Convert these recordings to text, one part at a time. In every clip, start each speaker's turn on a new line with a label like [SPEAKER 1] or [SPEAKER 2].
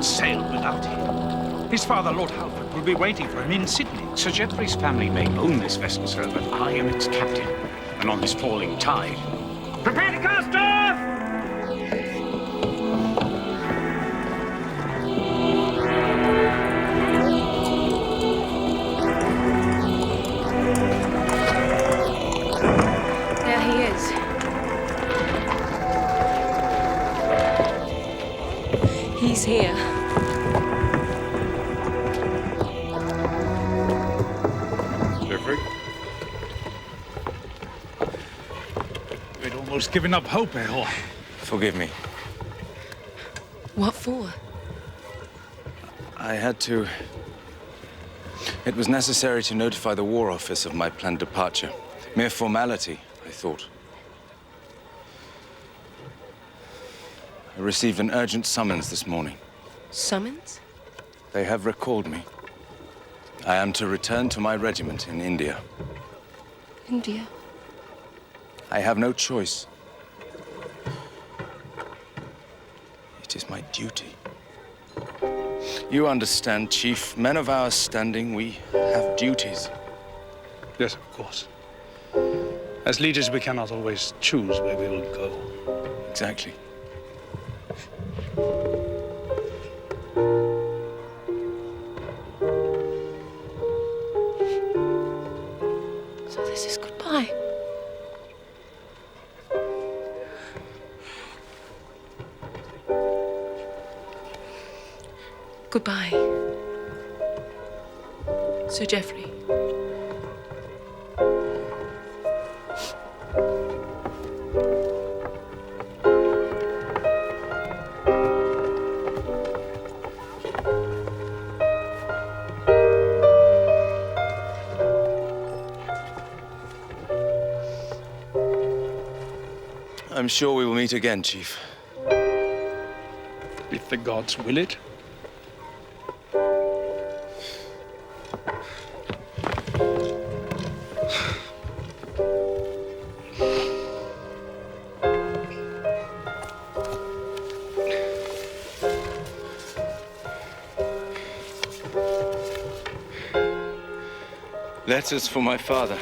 [SPEAKER 1] cannot sail without him. His father, Lord Halford, will be waiting for him in Sydney.
[SPEAKER 2] Sir Geoffrey's family may own this vessel, sir, but I am its captain. And on this falling tide...
[SPEAKER 1] Prepare to cast off!
[SPEAKER 3] There he is. He's here.
[SPEAKER 1] Geoffrey? We'd almost given up hope, eh?
[SPEAKER 4] Forgive me.
[SPEAKER 3] What for?
[SPEAKER 4] I had to... It was necessary to notify the War Office of my planned departure. Mere formality, I thought. I received an urgent summons this morning.
[SPEAKER 3] Summons?
[SPEAKER 4] They have recalled me. I am to return to my regiment in India.
[SPEAKER 3] India?
[SPEAKER 4] I have no choice. It is my duty. You understand, Chief. Men of our standing, we have duties.
[SPEAKER 1] Yes, of course. As leaders, we cannot always choose where we will go.
[SPEAKER 4] Exactly.
[SPEAKER 3] So this is goodbye. Goodbye, Sir Geoffrey.
[SPEAKER 4] I'm sure we will meet again, Chief.
[SPEAKER 1] If the gods will it.
[SPEAKER 4] Letters for my father.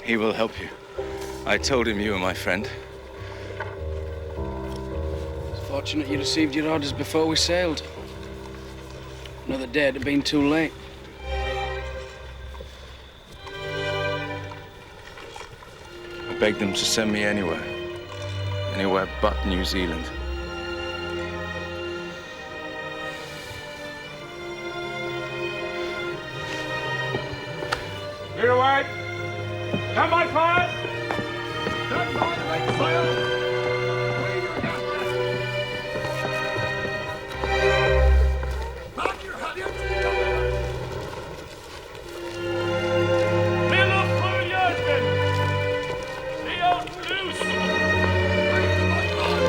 [SPEAKER 4] He will help you. I told him you were my friend.
[SPEAKER 5] It's fortunate you received your orders before we sailed. Another day it'd have been too late.
[SPEAKER 4] I begged them to send me anywhere. Anywhere but New Zealand.
[SPEAKER 1] Clear away! Stand by fire! Stand by, make fire! Wave your gas mask! Mark your halyards! Fill up for Jurgen! Stay out loose!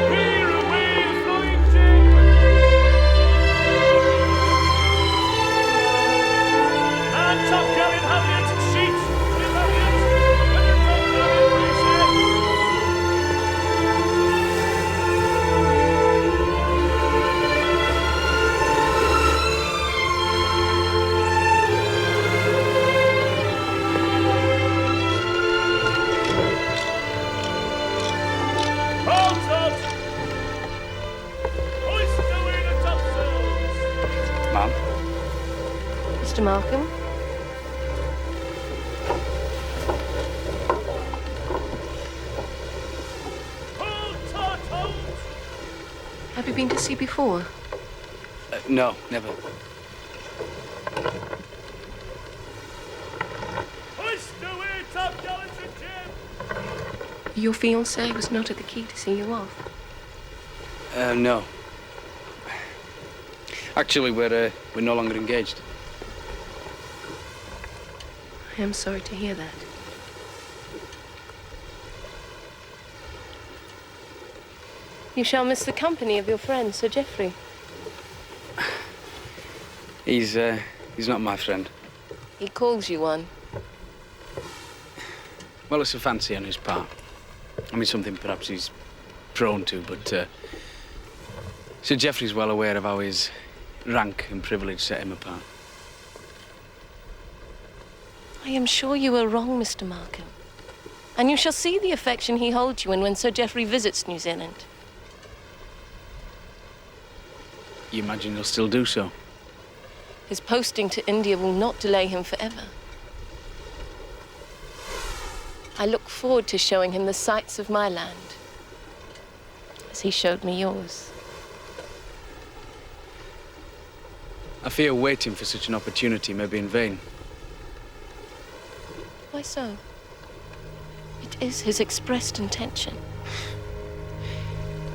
[SPEAKER 1] Clear away, flying jib! And top galleon halyards and sheets! Clear halyards! When you're top galleon braces! Hold taut! Hoist away the topsails!
[SPEAKER 5] Ma'am?
[SPEAKER 3] Mr. Markham?
[SPEAKER 1] Hold taut, hold!
[SPEAKER 3] Have you been to sea before?
[SPEAKER 5] No, never.
[SPEAKER 1] Hoist away top gallants and jib!
[SPEAKER 3] Your fiancé was not at the quay to see you off.
[SPEAKER 5] No. Actually, we're no longer engaged.
[SPEAKER 3] I am sorry to hear that. You shall miss the company of your friend, Sir Geoffrey.
[SPEAKER 5] He's not my friend.
[SPEAKER 3] He calls you one.
[SPEAKER 5] Well, it's a fancy on his part. I mean, something perhaps he's prone to, but Sir Geoffrey's well aware of how his rank and privilege set him apart.
[SPEAKER 3] I am sure you were wrong, Mr. Markham. And you shall see the affection he holds you in when Sir Geoffrey visits New Zealand.
[SPEAKER 5] You imagine he'll still do so?
[SPEAKER 3] His posting to India will not delay him forever. I look forward to showing him the sights of my land, as he showed me yours.
[SPEAKER 5] I fear waiting for such an opportunity may be in vain.
[SPEAKER 3] Why so? It is his expressed intention.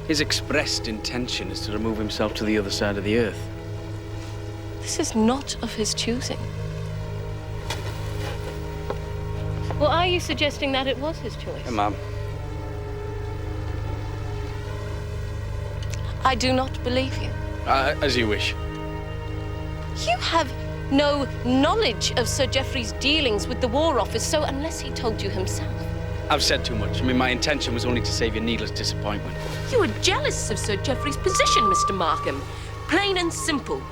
[SPEAKER 5] His expressed intention is to remove himself to the other side of the earth.
[SPEAKER 3] This is not of his choosing. Or are you suggesting that it was his choice?
[SPEAKER 5] Ma'am.
[SPEAKER 3] I do not believe you.
[SPEAKER 5] As you wish.
[SPEAKER 3] You have no knowledge of Sir Geoffrey's dealings with the War Office, so unless he told you himself.
[SPEAKER 5] I've said too much. I mean, my intention was only to save you needless disappointment.
[SPEAKER 3] You are jealous of Sir Geoffrey's position, Mr. Markham. Plain and simple.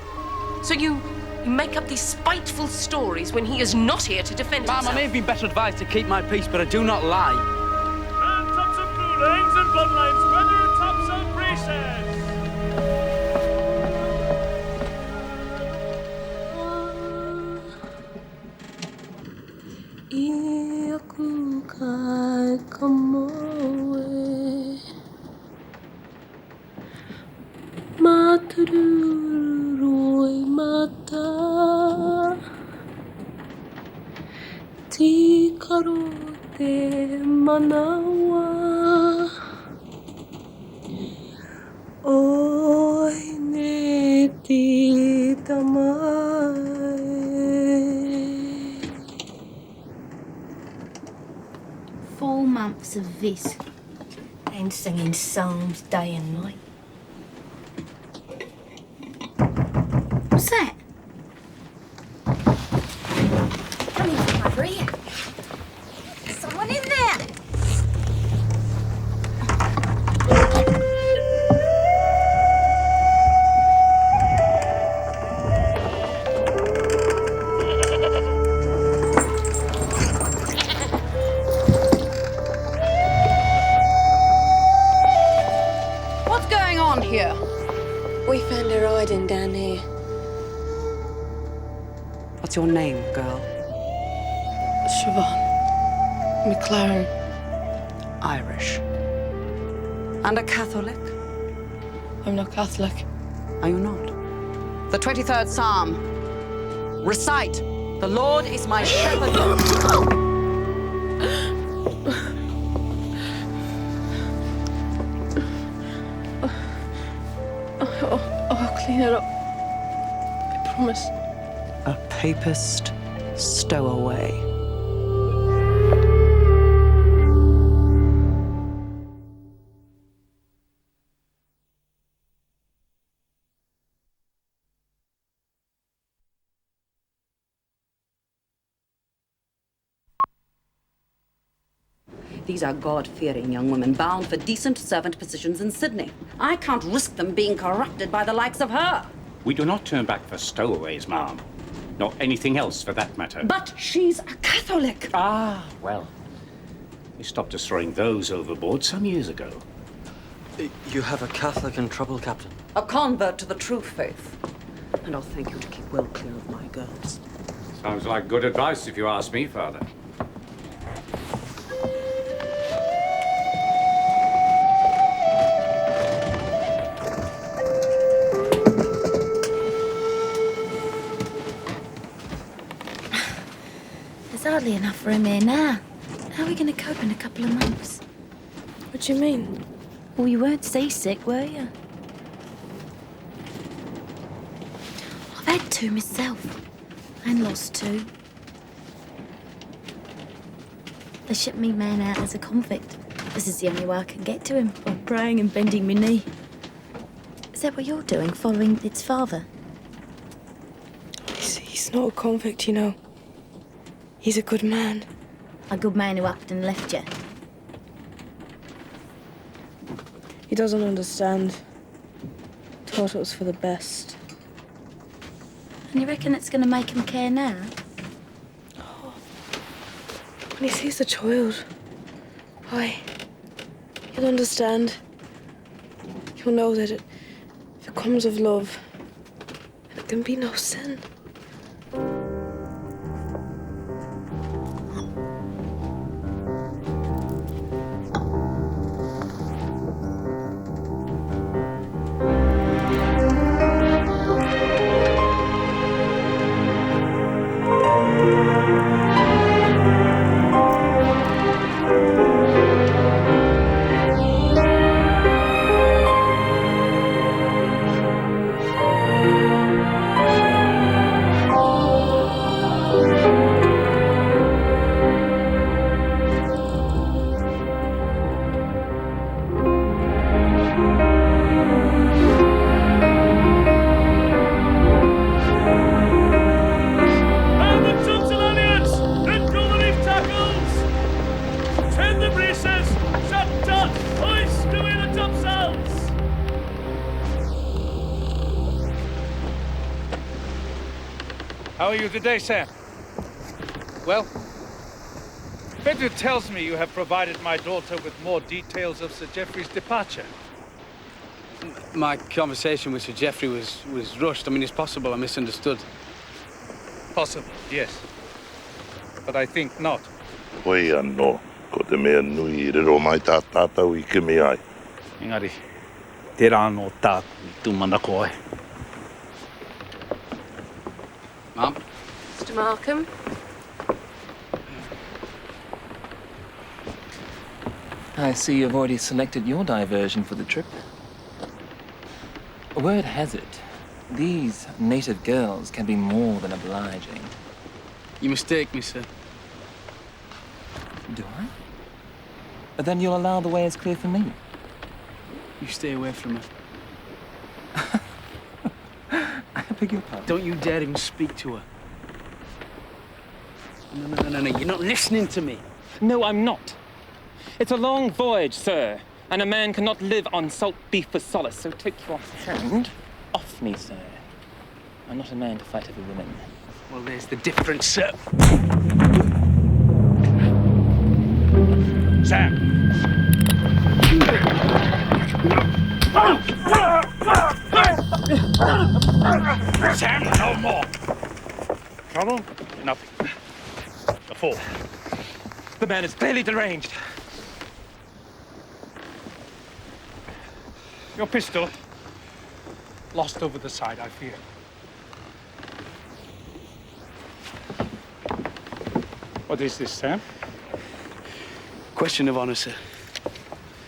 [SPEAKER 3] So you make up these spiteful stories when he is not here to defend himself.
[SPEAKER 5] Ma'am, I may have been better advised to keep my peace, but I do not lie.
[SPEAKER 1] And tops of blue lanes and bloodlines, whether tops of braces.
[SPEAKER 3] Te Manahau, oi ne te tamai.
[SPEAKER 6] 4 months of this, and singing psalms day and night. What's that? Come in from over here. Someone in there.
[SPEAKER 7] What's going on here?
[SPEAKER 3] We found her hiding down here.
[SPEAKER 7] What's your name, girl?
[SPEAKER 3] Siobhan McLaren.
[SPEAKER 7] Irish. And a Catholic?
[SPEAKER 3] I'm not Catholic.
[SPEAKER 7] Are you not? The 23rd Psalm. Recite, the Lord is my shepherd.
[SPEAKER 3] I'll clean it up. I promise.
[SPEAKER 7] A papist stowaway. These are God-fearing young women bound for decent servant positions in Sydney. I can't risk them being corrupted by the likes of her.
[SPEAKER 2] We do not turn back for stowaways, ma'am. Nor anything else for that matter.
[SPEAKER 7] But she's a Catholic.
[SPEAKER 2] Ah, well. We stopped us throwing those overboard some years ago.
[SPEAKER 8] You have a Catholic in trouble, Captain.
[SPEAKER 7] A convert to the true faith. And I'll thank you to keep well clear of my girls.
[SPEAKER 2] Sounds like good advice if you ask me, Father.
[SPEAKER 6] There's hardly enough room here now. How are we going to cope in a couple of months?
[SPEAKER 3] What do you mean?
[SPEAKER 6] Well, you weren't seasick, were you? I've had 2 myself. And lost 2. They shipped me man out as a convict. This is the only way I can get to him, by praying and bending my knee. Is that what you're doing, following its father?
[SPEAKER 3] He's not a convict, you know. He's a good man.
[SPEAKER 6] A good man who upped and left you.
[SPEAKER 3] He doesn't understand.
[SPEAKER 9] thought it was for the best.
[SPEAKER 6] And you reckon it's going to make him care now?
[SPEAKER 9] When he sees the child, why, he'll understand. He'll know that if it comes of love, it can be no sin.
[SPEAKER 1] How are you today, Sam? Well, Pedro tells me you have provided my daughter with more details of Sir Geoffrey's departure.
[SPEAKER 5] My conversation with Sir Geoffrey was rushed. I mean, it's possible I misunderstood.
[SPEAKER 1] Possible, yes. But I think not.
[SPEAKER 10] Wei anō, ko te mea nui I riro mai tā tātou I ke mea ai.
[SPEAKER 1] Engari, te rā no tāku I tū manako ai.
[SPEAKER 5] Mum?
[SPEAKER 3] Mr. Markham?
[SPEAKER 11] I see you've already selected your diversion for the trip. Word has it, these native girls can be more than obliging.
[SPEAKER 5] You mistake me, sir.
[SPEAKER 11] Do I? Then you'll allow the way is clear for me.
[SPEAKER 5] You stay away from her.
[SPEAKER 11] I beg your pardon?
[SPEAKER 5] Don't you dare even speak to her. No, you're not listening to me.
[SPEAKER 11] No, I'm not. It's a long voyage, sir, and a man cannot live on salt beef for solace, so take your hand off me, sir. I'm not a man to fight over women.
[SPEAKER 5] Well, there's the difference, sir.
[SPEAKER 1] Sam! Sam, no more! Trouble? Nothing. A fall.
[SPEAKER 11] The man is clearly deranged.
[SPEAKER 1] Your pistol. Lost over the side, I fear. What is this, Sam?
[SPEAKER 5] Question of honor, sir.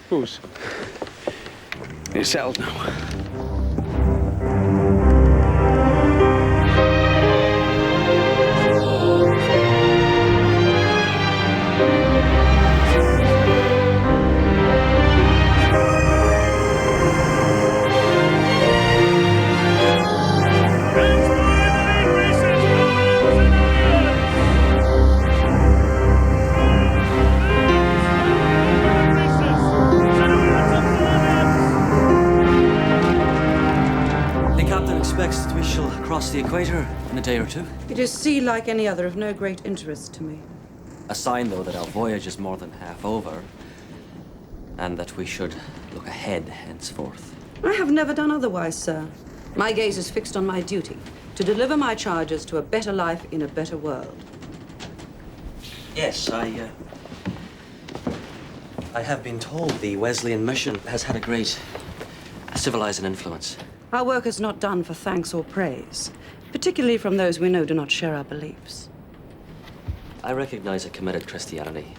[SPEAKER 1] Whose?
[SPEAKER 5] It's settled now.
[SPEAKER 8] Cross the Equator in a day or two.
[SPEAKER 7] It is sea like any other, of no great interest to me.
[SPEAKER 8] A sign, though, that our voyage is more than half over, and that we should look ahead henceforth.
[SPEAKER 7] I have never done otherwise, sir. My gaze is fixed on my duty, to deliver my charges to a better life in a better world.
[SPEAKER 8] Yes, I have been told the Wesleyan mission has had a great civilizing influence.
[SPEAKER 7] Our work is not done for thanks or praise, particularly from those we know do not share our beliefs.
[SPEAKER 8] I recognize a committed Christianity,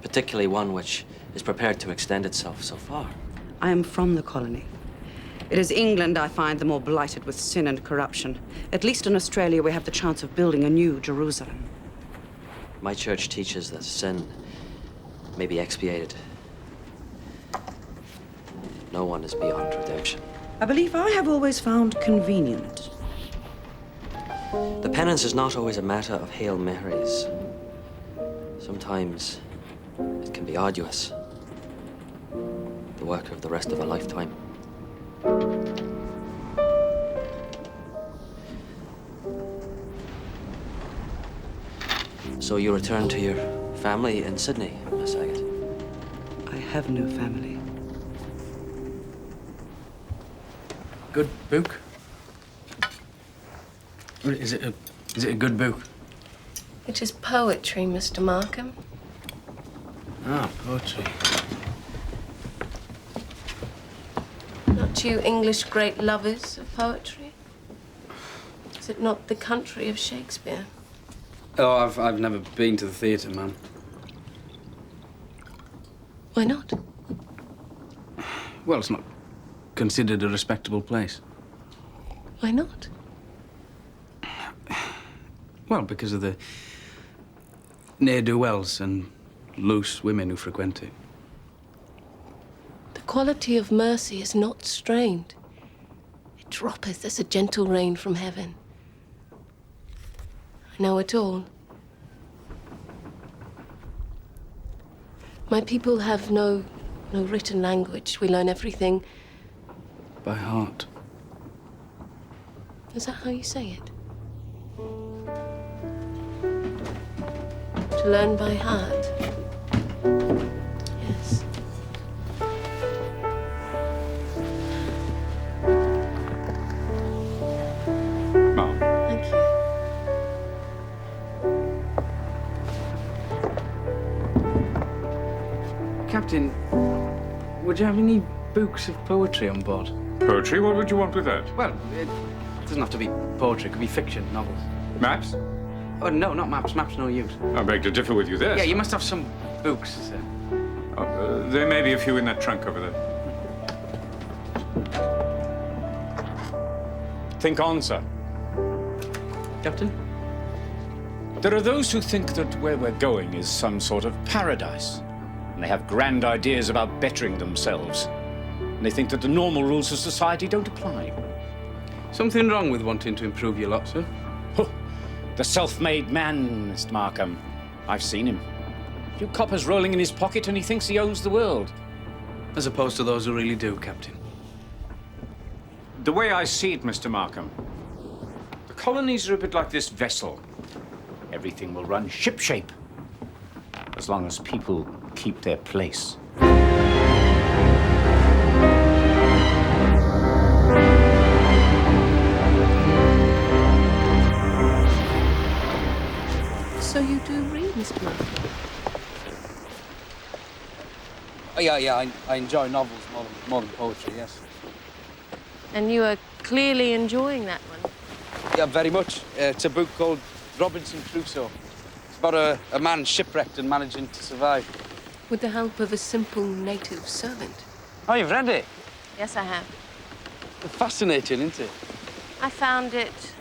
[SPEAKER 8] particularly one which is prepared to extend itself so far.
[SPEAKER 7] I am from the colony. It is England I find the more blighted with sin and corruption. At least in Australia, we have the chance of building a new Jerusalem.
[SPEAKER 8] My church teaches that sin may be expiated. No one is beyond redemption.
[SPEAKER 7] A belief I have always found convenient.
[SPEAKER 8] The penance is not always a matter of Hail Marys. Sometimes it can be arduous. The work of the rest of a lifetime. So you return to your family in Sydney, Miss Agate?
[SPEAKER 7] I have no family.
[SPEAKER 5] Good book? Is it a good book?
[SPEAKER 3] It is poetry, Mr. Markham.
[SPEAKER 5] Ah, poetry.
[SPEAKER 3] Not you English great lovers of poetry? Is it not the country of Shakespeare?
[SPEAKER 5] Oh, I've never been to the theatre, ma'am.
[SPEAKER 3] Why not?
[SPEAKER 5] Well, it's not considered a respectable place.
[SPEAKER 3] Why not?
[SPEAKER 5] Well, because of the ne'er-do-wells and loose women who frequent it.
[SPEAKER 3] The quality of mercy is not strained. It droppeth as a gentle rain from heaven. I know it all. My people have no written language. We learn everything
[SPEAKER 5] By heart.
[SPEAKER 3] Is that how you say it? To learn by heart? Yes.
[SPEAKER 2] Ma'am.
[SPEAKER 3] Thank you.
[SPEAKER 5] Captain, would you have any books of poetry on board?
[SPEAKER 2] Poetry? What would you want with that?
[SPEAKER 5] Well, it doesn't have to be poetry. It could be fiction, novels.
[SPEAKER 2] Maps?
[SPEAKER 5] Oh, no, not maps. Maps no use.
[SPEAKER 2] I beg to differ with you there.
[SPEAKER 5] Yeah, you must have some books, sir.
[SPEAKER 2] There may be a few in that trunk over there. Think on, sir.
[SPEAKER 5] Captain?
[SPEAKER 2] There are those who think that where we're going is some sort of paradise. And they have grand ideas about bettering themselves. And they think that the normal rules of society don't apply.
[SPEAKER 5] Something wrong with wanting to improve your lot, sir?
[SPEAKER 2] Oh, the self-made man, Mr. Markham. I've seen him. A few coppers rolling in his pocket and he thinks he owns the world.
[SPEAKER 5] As opposed to those who really do, Captain.
[SPEAKER 2] The way I see it, Mr. Markham, the colonies are a bit like this vessel. Everything will run shipshape, as long as people keep their place.
[SPEAKER 3] So you do read, Mr. Markham?
[SPEAKER 5] Oh, yeah, I enjoy novels more than poetry, yes.
[SPEAKER 3] And you are clearly enjoying that one.
[SPEAKER 5] Yeah, very much. It's a book called Robinson Crusoe. It's about a man shipwrecked and managing to survive.
[SPEAKER 3] With the help of a simple native servant.
[SPEAKER 5] Oh, you've read it?
[SPEAKER 3] Yes, I have.
[SPEAKER 5] Fascinating, isn't it?
[SPEAKER 3] I found it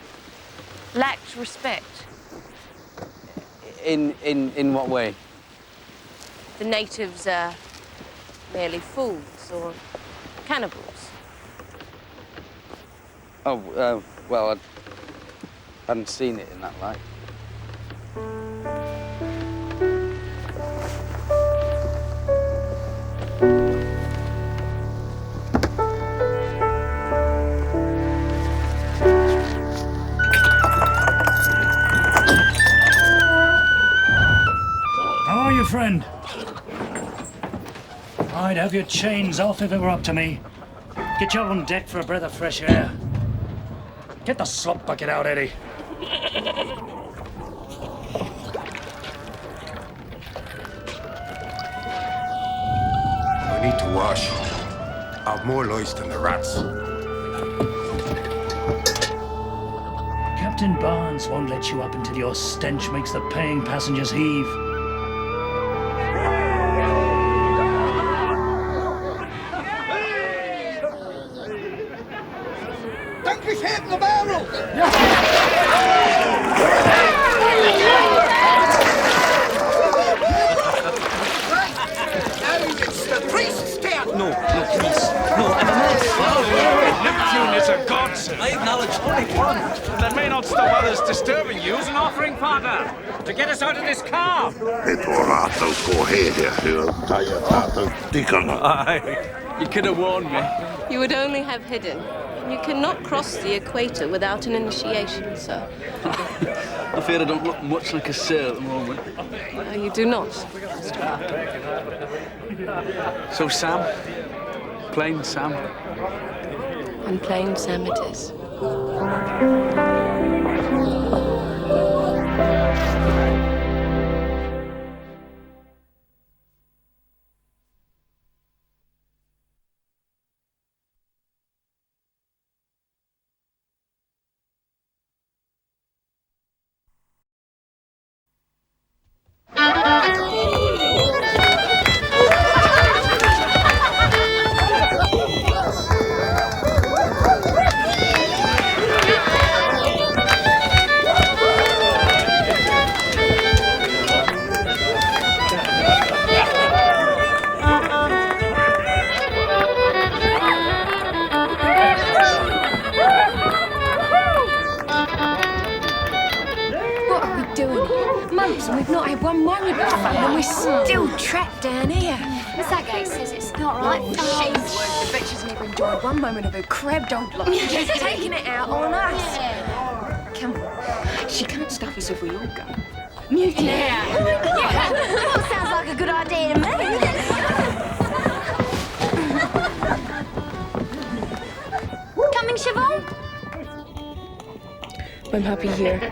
[SPEAKER 3] lacked respect.
[SPEAKER 5] In what way?
[SPEAKER 3] The natives are merely fools or cannibals.
[SPEAKER 5] Oh, well, I hadn't seen it in that light.
[SPEAKER 12] How are you, friend? I'd have your chains off if it were up to me. Get you on deck for a breath of fresh air. Get the slop bucket out, Eddie.
[SPEAKER 13] I need to wash. I've more lice than the rats.
[SPEAKER 12] Captain Barnes won't let you up until your stench makes the paying passengers heave.
[SPEAKER 14] Dankeschön, hitting the barrel!
[SPEAKER 13] It's the priest there! No, please. No, I'm a man.
[SPEAKER 1] Neptune is a godsend.
[SPEAKER 13] I acknowledge only one.
[SPEAKER 1] That may not stop others disturbing you as an offering, Father, to get us out of this car.
[SPEAKER 5] You could have warned me.
[SPEAKER 3] You would only have hidden. You cannot cross the Equator without an initiation, sir.
[SPEAKER 5] A afraid I don't look much like a sailor at the moment.
[SPEAKER 3] No, you do not.
[SPEAKER 5] So, Sam? Plain Sam?
[SPEAKER 3] And plain Sam it is.
[SPEAKER 15] We've not had one moment of fun and we're still trapped down here.
[SPEAKER 16] The saga says it's not right.
[SPEAKER 15] She's the bitch has never enjoyed one moment of her crabbed old life. She's taking it out on us. Come on. She can't stop us if we all go.
[SPEAKER 16] Mutiny. Yeah. Well, sounds like a good idea to me. Coming, Siobhan?
[SPEAKER 9] I'm happy here.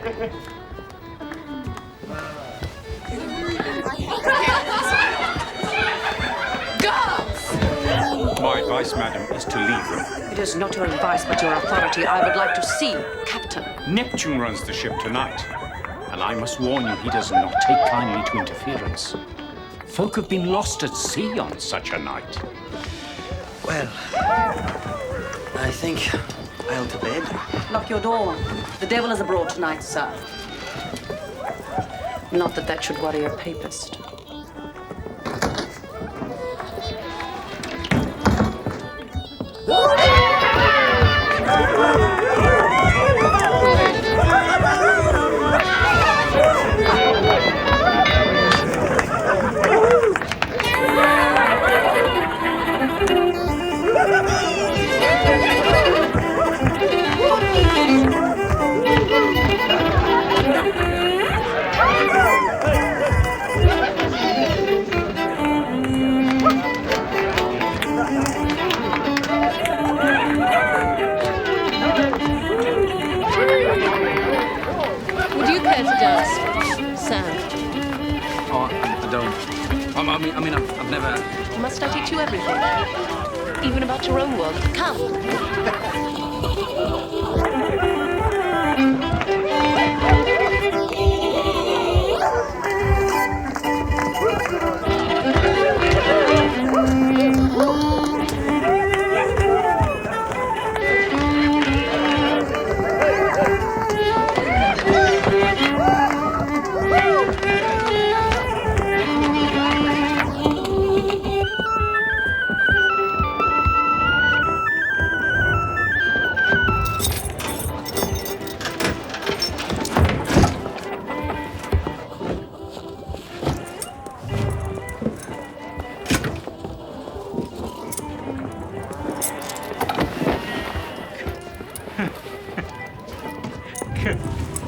[SPEAKER 2] My advice, madam, is to leave them.
[SPEAKER 7] It is not your advice, but your authority. I would like to see Captain.
[SPEAKER 2] Neptune runs the ship tonight, and I must warn you, he does not take kindly to interference. Folk have been lost at sea on such a night.
[SPEAKER 8] Well, I think I'll to bed.
[SPEAKER 7] Lock your door. The devil is abroad tonight, sir. Not that that should worry a papist.
[SPEAKER 5] I've never...
[SPEAKER 3] Must I teach you everything? Even about your own world? Come.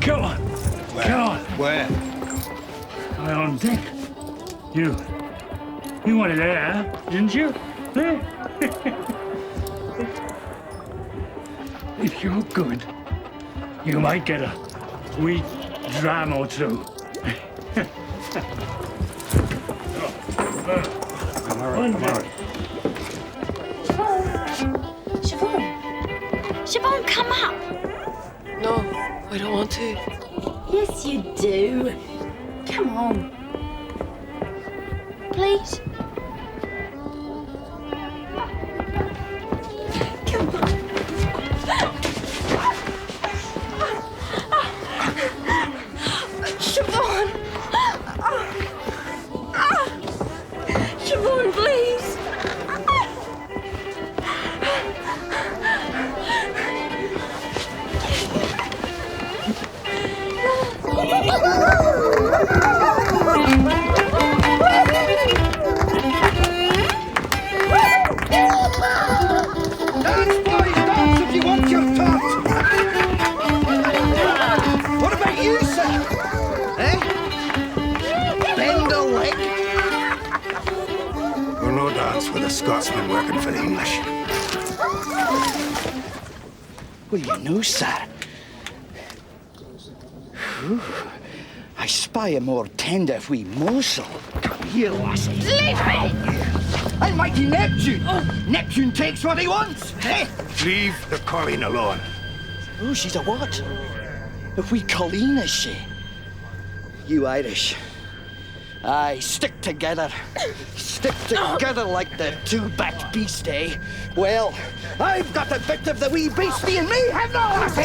[SPEAKER 12] Come on.
[SPEAKER 10] Where?
[SPEAKER 12] I'm on deck. You wanted air, didn't you? If you're good, you might get a wee dram or two.
[SPEAKER 10] I'm all right.
[SPEAKER 16] Siobhan, come up.
[SPEAKER 3] No, I don't want to.
[SPEAKER 6] Yes, you do. Come on.
[SPEAKER 16] Please.
[SPEAKER 6] Come on.
[SPEAKER 16] Siobhan. Siobhan, please.
[SPEAKER 14] Scotsman working for the English.
[SPEAKER 17] Well, you know, sir. Whew. I spy a more tender wee morsel. Come here, lassie.
[SPEAKER 14] Leave me! Almighty Neptune! Neptune takes what he wants, eh? Leave the Colleen alone.
[SPEAKER 17] Oh, she's a what? A wee Colleen, is she? You Irish. Aye, stick together. Stick together like the two-backed beast, eh? Well, I've got a bit of the wee beastie in me, have no lassie!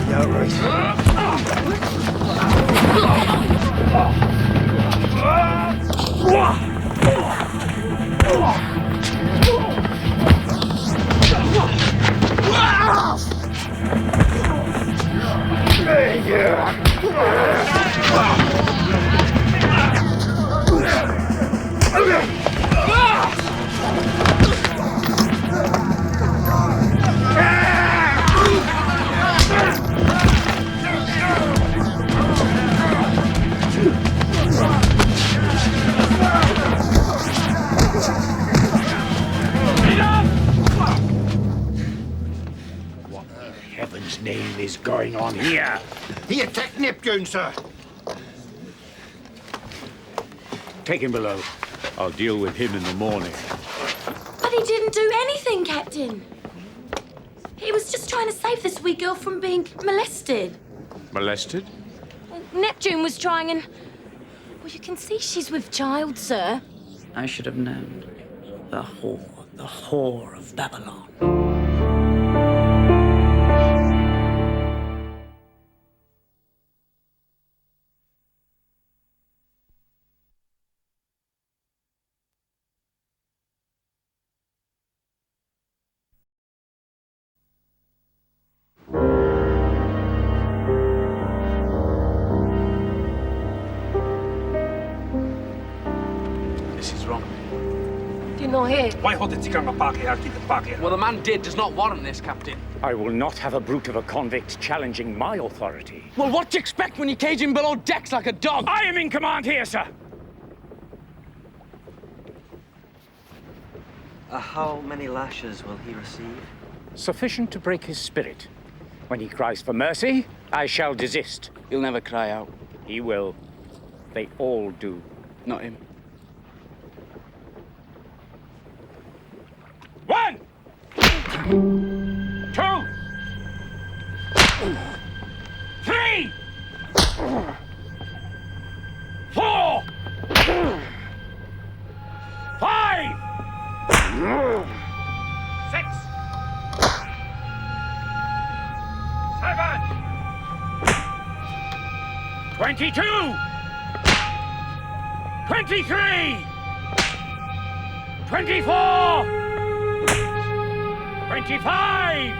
[SPEAKER 14] Yeah, right. What in heaven's name is going on here? He attacked Neptune, sir.
[SPEAKER 2] Take him below. I'll deal with him in the morning.
[SPEAKER 6] But he didn't do anything, Captain. He was just trying to save this wee girl from being molested.
[SPEAKER 2] Molested?
[SPEAKER 6] Neptune was trying and... Well, you can see she's with child, sir.
[SPEAKER 17] I should have known. The whore of Babylon.
[SPEAKER 5] This is wrong.
[SPEAKER 3] Do you not hear?
[SPEAKER 5] Why hold it to Well, the man does not warrant this, Captain.
[SPEAKER 18] I will not have a brute of a convict challenging my authority.
[SPEAKER 5] Well, what do you expect when you cage him below decks like a dog?
[SPEAKER 18] I am in command here, sir.
[SPEAKER 8] How many lashes will he receive?
[SPEAKER 18] Sufficient to break his spirit. When he cries for mercy, I shall desist.
[SPEAKER 5] He'll never cry out.
[SPEAKER 18] He will. They all do.
[SPEAKER 5] Not him.
[SPEAKER 18] 1, 2, 3, 4, 5, 6, 7, 22, 23, 24, 25,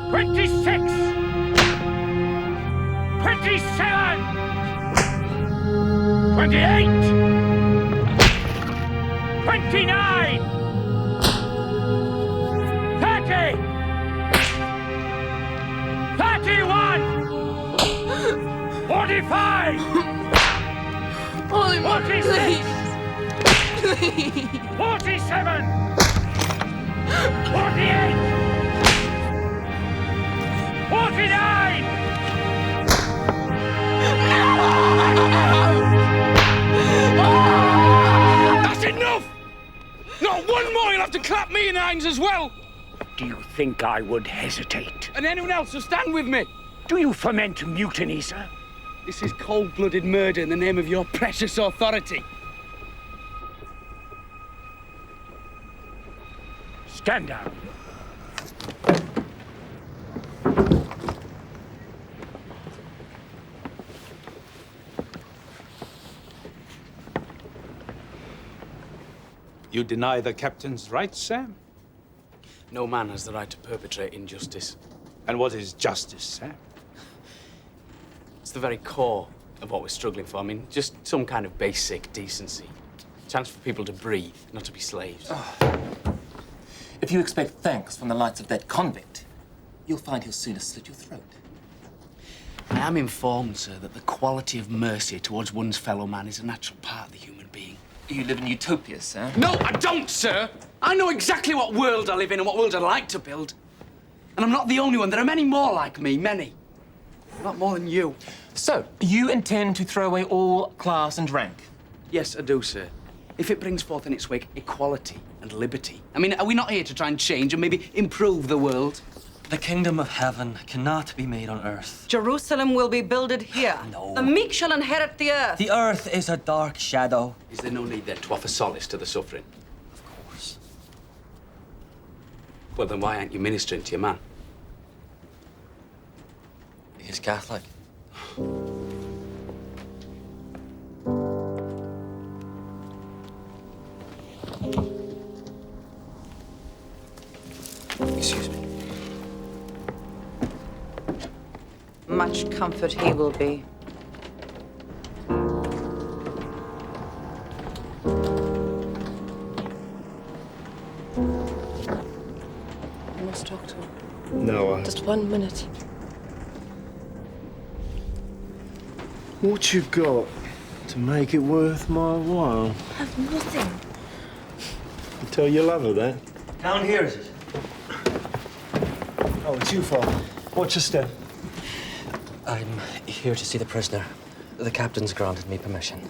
[SPEAKER 18] 26, 27, 28, 29, 30, 31, 45,
[SPEAKER 3] Holy
[SPEAKER 18] 46,
[SPEAKER 3] please.
[SPEAKER 18] 47, 48, 49.
[SPEAKER 5] That's enough! Not one more, you'll have to clap me in the hands as well!
[SPEAKER 18] Do you think I would hesitate?
[SPEAKER 5] And anyone else will stand with me!
[SPEAKER 18] Do you foment mutiny, sir?
[SPEAKER 5] This is cold-blooded murder in the name of your precious authority.
[SPEAKER 18] Stand down.
[SPEAKER 19] You deny the captain's rights, Sam?
[SPEAKER 5] No man has the right to perpetrate injustice.
[SPEAKER 19] And what is justice, Sam?
[SPEAKER 5] It's the very core of what we're struggling for. I mean, just some kind of basic decency. Chance for people to breathe, not to be slaves.
[SPEAKER 11] If you expect thanks from the likes of that convict, you'll find he'll sooner slit your throat.
[SPEAKER 5] I am informed, sir, that the quality of mercy towards one's fellow man is a natural part of the human being.
[SPEAKER 11] You live in utopia, sir?
[SPEAKER 5] No, I don't, sir! I know exactly what world I live in and what world I'd like to build. And I'm not the only one. There are many more like me, many. A lot more than you.
[SPEAKER 11] So, you intend to throw away all class and rank?
[SPEAKER 5] Yes, I do, sir. If it brings forth in its wake equality and liberty. I mean, are we not here to try and change and maybe improve the world?
[SPEAKER 8] The kingdom of heaven cannot be made on earth.
[SPEAKER 7] Jerusalem will be builded here.
[SPEAKER 8] No.
[SPEAKER 7] The meek shall inherit the earth.
[SPEAKER 8] The earth is a dark shadow.
[SPEAKER 5] Is there no need then to offer solace to the suffering?
[SPEAKER 8] Of course.
[SPEAKER 5] Well, then why aren't you ministering to your man?
[SPEAKER 8] He's Catholic.
[SPEAKER 5] Excuse me.
[SPEAKER 7] Much comfort he will be.
[SPEAKER 9] I must talk to him.
[SPEAKER 10] No,
[SPEAKER 9] Just 1 minute.
[SPEAKER 10] What you got to make it worth my while?
[SPEAKER 6] I have nothing.
[SPEAKER 10] You tell your lover that?
[SPEAKER 8] Down here, is it?
[SPEAKER 10] Oh, it's you, Father. What's your step?
[SPEAKER 8] I'm here to see the prisoner. The captain's granted me permission.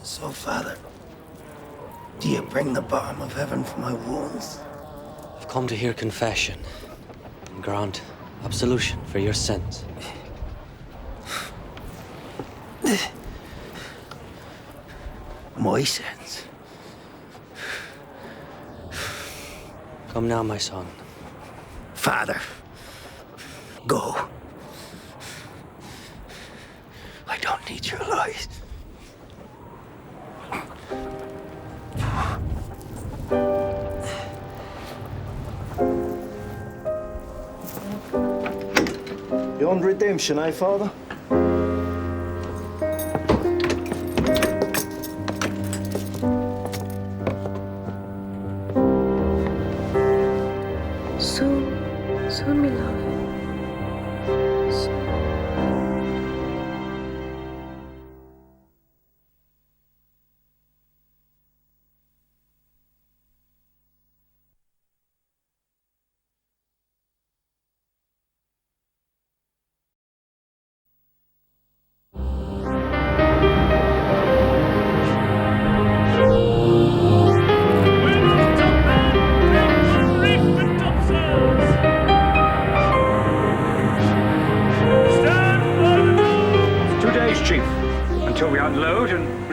[SPEAKER 14] So, Father, do you bring the balm of heaven for my wounds?
[SPEAKER 8] I've come to hear confession and grant absolution for your sins.
[SPEAKER 14] My sins?
[SPEAKER 8] Come now, my son.
[SPEAKER 14] Father, go. I don't need your lies.
[SPEAKER 10] Beyond redemption, eh, Father?
[SPEAKER 9] Soon, me love. Soon.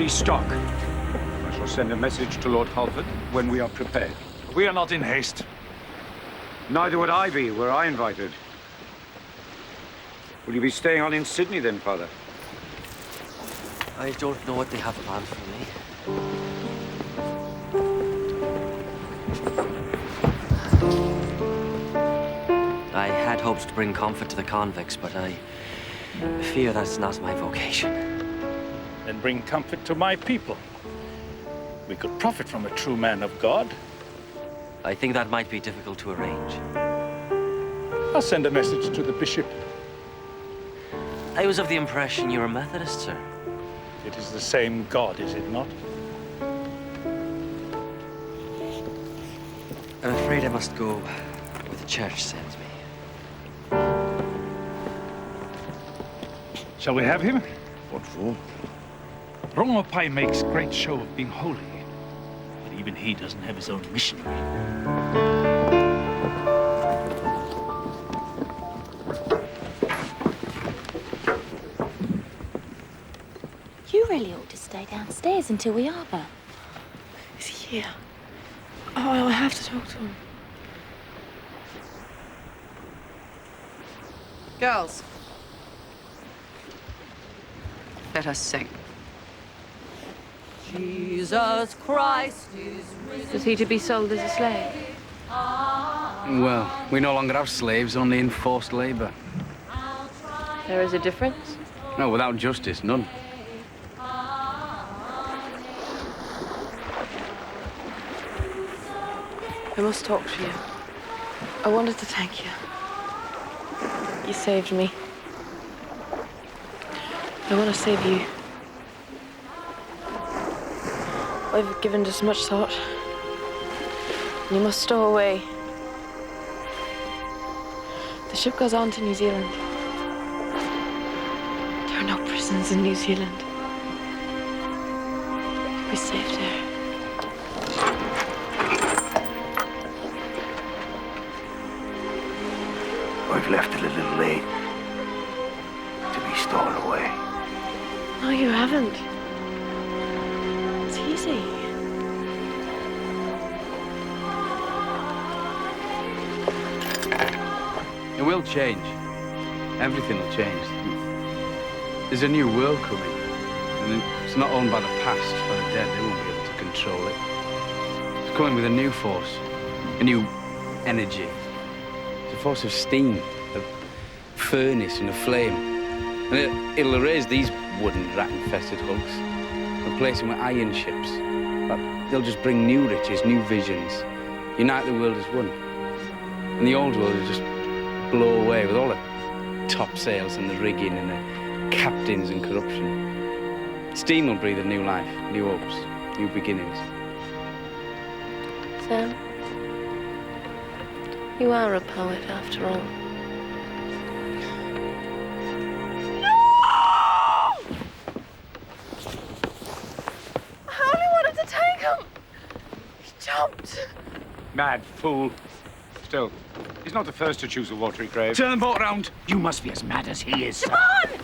[SPEAKER 2] Stock. I shall send a message to Lord Halford when we are prepared.
[SPEAKER 1] We are not in haste.
[SPEAKER 2] Neither would I be, were I invited. Will you be staying on in Sydney then, Father?
[SPEAKER 8] I don't know what they have planned for me. I had hoped to bring comfort to the convicts, but I fear that's not my vocation.
[SPEAKER 1] And bring comfort to my people. We could profit from a true man of God.
[SPEAKER 8] I think that might be difficult to arrange.
[SPEAKER 1] I'll send a message to the bishop.
[SPEAKER 8] I was of the impression you were a Methodist, sir.
[SPEAKER 1] It is the same God, is it not?
[SPEAKER 8] I'm afraid I must go where the church sends me.
[SPEAKER 1] Shall we have him?
[SPEAKER 10] What for?
[SPEAKER 1] Rongopai makes great show of being holy, but even he doesn't have his own missionary.
[SPEAKER 6] You really ought to stay downstairs until we arbor.
[SPEAKER 9] Is he here? Oh, I have to talk to him.
[SPEAKER 7] Girls, let us sing. Jesus Christ is risen.
[SPEAKER 9] Is he to be sold as a slave?
[SPEAKER 5] Well, we no longer have slaves, only enforced labor.
[SPEAKER 3] There is a difference?
[SPEAKER 5] No, without justice, none.
[SPEAKER 9] I must talk to you. I wanted to thank you. You saved me. I want to save you. I've given this much thought. You must stow away. The ship goes on to New Zealand. There are no prisons in New Zealand. You'll be safe there.
[SPEAKER 14] I've left it a little late to be stolen away.
[SPEAKER 9] No, you haven't. It's easy.
[SPEAKER 5] It will change. Everything will change. There's a new world coming. And it's not owned by the past, by the dead. They won't be able to control it. It's coming with a new force, a new energy. It's a force of steam, a furnace and a flame. And it'll erase these wooden, rat-infested hulks and replace them with iron ships. But they'll just bring new riches, new visions, unite the world as one. And the old world will just blow away with all the topsails and the rigging and the captains and corruption. Steam will breathe a new life, new hopes, new beginnings.
[SPEAKER 9] Sam, you are a poet after all. I only wanted to take him. He jumped.
[SPEAKER 18] Mad fool. Still, he's not the first to choose a watery grave.
[SPEAKER 14] Turn the boat around. You must be as mad as he is.
[SPEAKER 3] Siobhan!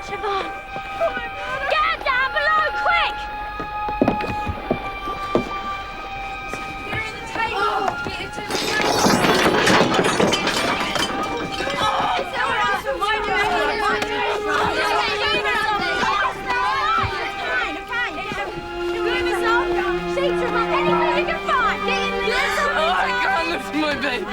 [SPEAKER 3] Siobhan! Get down below, quick! Get her in the table. Get her to the table. It's all right. It's anything you can find. Get in there.
[SPEAKER 5] Oh, I can't lift my baby.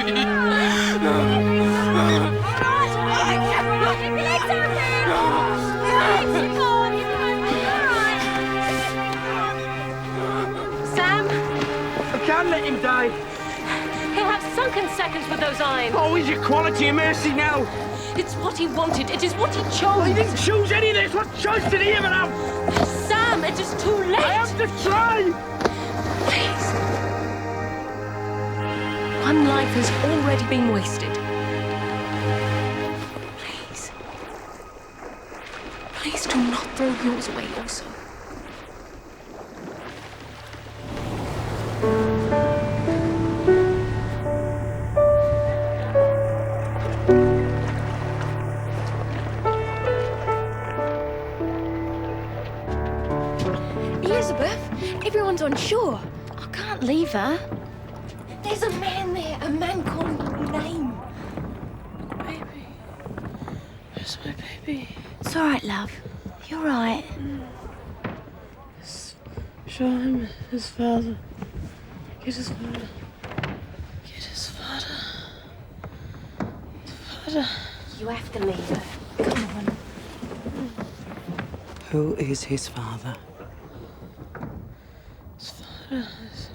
[SPEAKER 3] Sam?
[SPEAKER 14] I can't let him die.
[SPEAKER 3] He'll have sunken seconds with those irons.
[SPEAKER 14] Oh, is equality and mercy now?
[SPEAKER 3] It's what he wanted. It is what he chose.
[SPEAKER 14] He didn't choose any of this. What choice did he ever have?
[SPEAKER 3] Sam, it is too late.
[SPEAKER 14] I have to try.
[SPEAKER 3] Please. One life has already been wasted. Please. Please do not throw yours away also.
[SPEAKER 6] Elizabeth, everyone's on shore. I can't leave her.
[SPEAKER 15] There's a man there, a man calling your name.
[SPEAKER 9] Baby. Where's my baby?
[SPEAKER 6] It's all right, love. You're right.
[SPEAKER 9] Show him his father. Get his father. Get his father. Father.
[SPEAKER 15] You have to leave her. Come on.
[SPEAKER 7] Who is his father?
[SPEAKER 9] His father is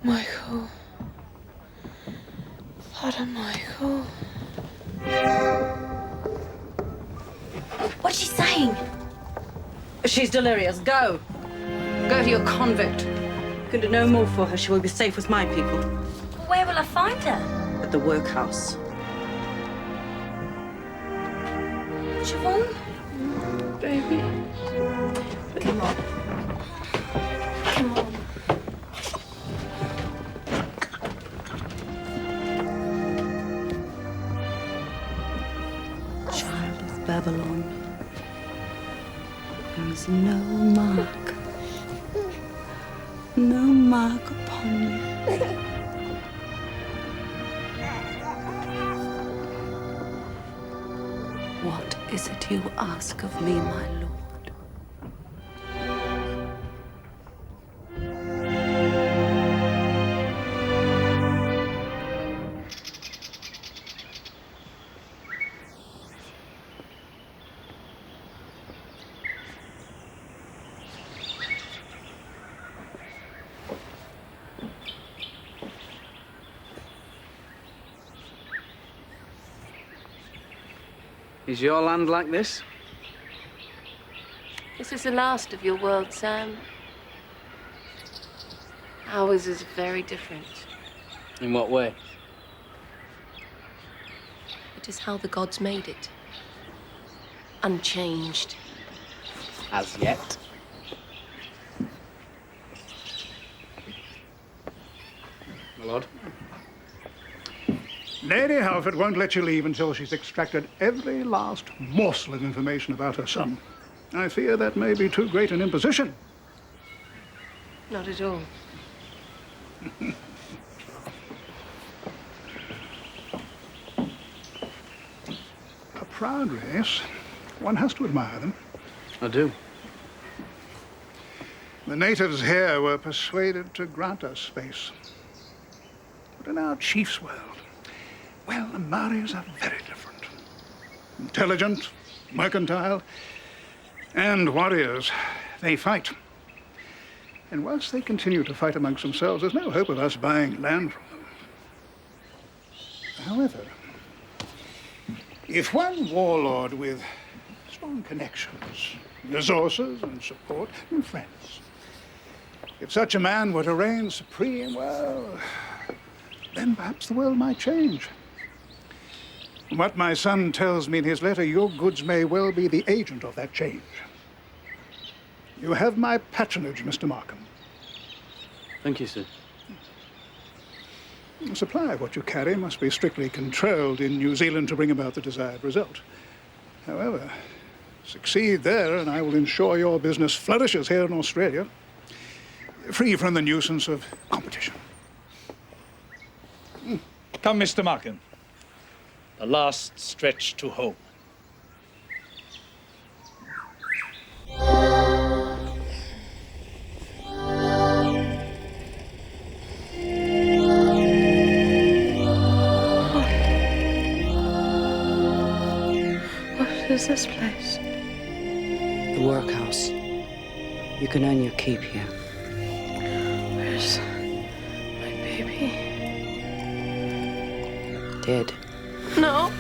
[SPEAKER 9] Michael. Father Michael.
[SPEAKER 6] What's she saying?
[SPEAKER 7] She's delirious. Go. Go to your convict. You can do no more for her. She will be safe with my people.
[SPEAKER 6] Where will I find her?
[SPEAKER 7] At the workhouse.
[SPEAKER 6] Siobhan?
[SPEAKER 9] Baby.
[SPEAKER 6] Come on. Come on.
[SPEAKER 7] Child of Babylon. There is no mark upon you. What is it you ask of me, my lord?
[SPEAKER 5] Is your land like this?
[SPEAKER 3] This is the last of your world, Sam. Ours is very different.
[SPEAKER 5] In what way?
[SPEAKER 3] It is how the gods made it. Unchanged.
[SPEAKER 5] As yet. My lord.
[SPEAKER 20] Lady Halford won't let you leave until she's extracted every last morsel of information about her son. I fear that may be too great an imposition.
[SPEAKER 3] Not at all.
[SPEAKER 20] A proud race. One has to admire them.
[SPEAKER 5] I do.
[SPEAKER 20] The natives here were persuaded to grant us space. But in our chief's world, well, the Māoris are very different. Intelligent, mercantile, and warriors. They fight. And whilst they continue to fight amongst themselves, there's no hope of us buying land from them. However, if one warlord with strong connections, resources and support, and friends, if such a man were to reign supreme, well, then perhaps the world might change. From what my son tells me in his letter, your goods may well be the agent of that change. You have my patronage, Mr. Markham.
[SPEAKER 5] Thank you, sir.
[SPEAKER 20] The supply of what you carry must be strictly controlled in New Zealand to bring about the desired result. However, succeed there and I will ensure your business flourishes here in Australia, free from the nuisance of competition.
[SPEAKER 1] Come, Mr. Markham. The last stretch to home.
[SPEAKER 9] What is this place?
[SPEAKER 7] The workhouse. You can earn your keep here.
[SPEAKER 9] Where's my baby?
[SPEAKER 7] Dead.
[SPEAKER 3] No.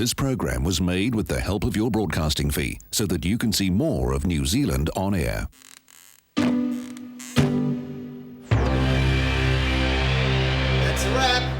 [SPEAKER 21] This program was made with the help of your broadcasting fee so that you can see more of New Zealand on air.
[SPEAKER 22] That's a wrap.